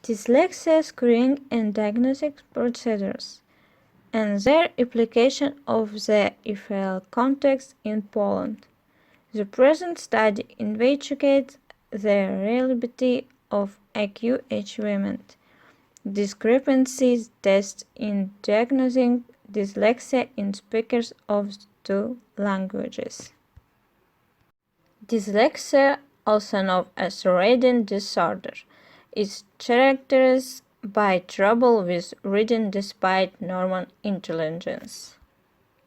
Dyslexia screening and diagnostic procedures, and their application of the EFL context in Poland. The present study investigates the reliability of IQ achievement discrepancies tests in diagnosing dyslexia in speakers of two languages. Dyslexia, also known as reading disorder, is characterized by trouble with reading despite normal intelligence.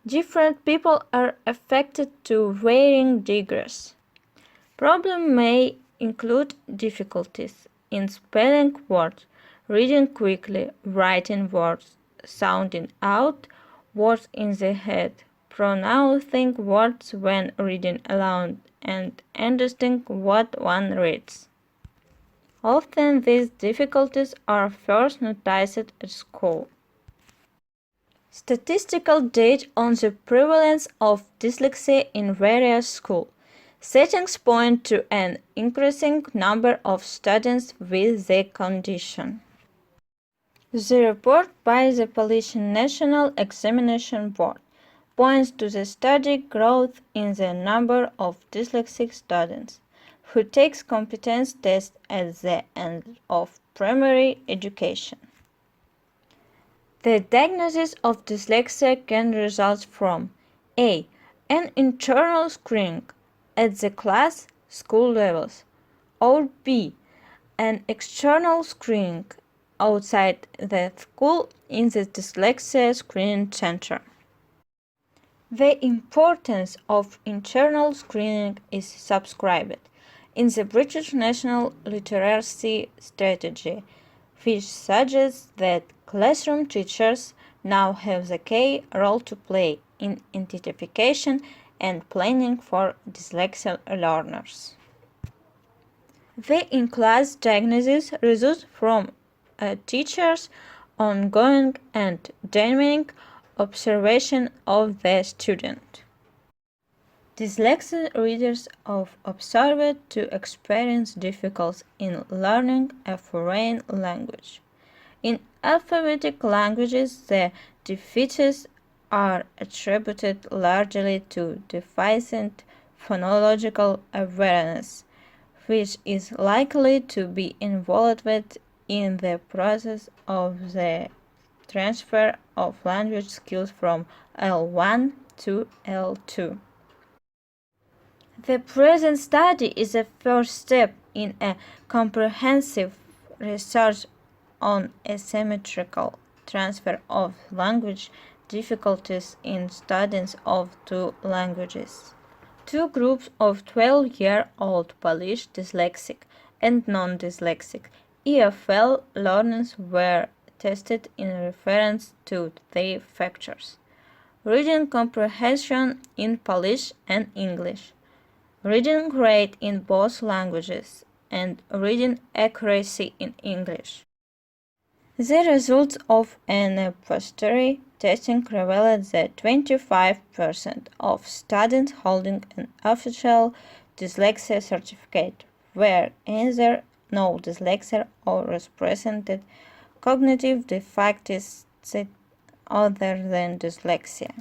Different people are affected to varying degrees. Problems may include difficulties in spelling words, reading quickly, writing words, sounding out words in the head, pronouncing words when reading aloud, and understanding what one reads. Often these difficulties are first noticed at school. Statistical data on the prevalence of dyslexia in various schools settings point to an increasing number of students with the condition. The report by the Polish National Examination Board points to the steady growth in the number of dyslexic students who take competence tests at the end of primary education. The diagnosis of dyslexia can result from a. An internal screening at the class school levels, or b. An external screening outside the school in the dyslexia screening center. The importance of internal screening is subscribed in the British National Literacy Strategy, which suggests that classroom teachers now have the key role to play in identification and planning for dyslexia learners. The in-class diagnosis results from a teacher's ongoing and dynamic observation of the student. Dyslexic readers are observed to experience difficulties in learning a foreign language. In alphabetic languages, the deficits are attributed largely to deficient phonological awareness, which is likely to be involved in the process of the transfer of language skills from L1 to L2. The present study is a first step in a comprehensive research on asymmetrical transfer of language difficulties in students of two languages. Two groups of 12-year-old Polish dyslexic and non-dyslexic EFL learners were tested in reference to three factors: reading comprehension in Polish and English, reading rate in both languages, and reading accuracy in English. The results of an posteriori testing revealed that 25% of students holding an official dyslexia certificate were either no dyslexia or represented cognitive defects other than dyslexia.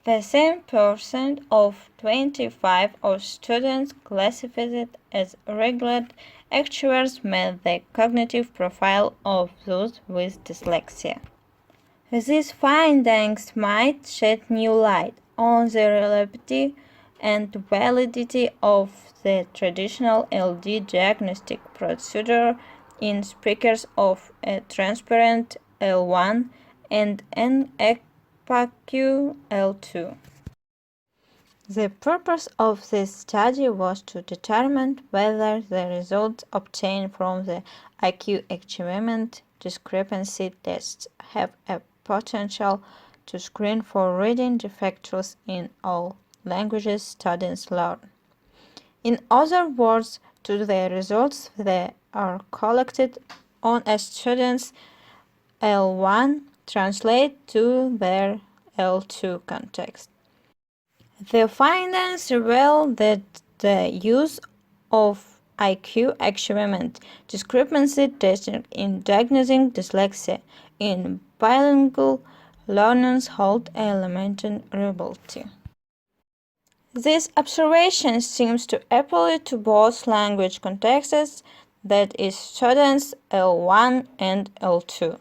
The same percent of 25 of students classified as regular actuaries met the cognitive profile of those with dyslexia. These findings might shed new light on the reliability and validity of the traditional LD diagnostic procedure in speakers of a transparent L1 and an EPAQ L2. The purpose of this study was to determine whether the results obtained from the IQ achievement discrepancy tests have a potential to screen for reading defects in all languages students learn. In other words, to the results that are collected on a student's L1 translate to their L2 context. The findings reveal that the use of IQ achievement, discrepancy testing in diagnosing dyslexia in bilingual learners hold elementary ability. This observation seems to apply to both language contexts, that is, students L1 and L2.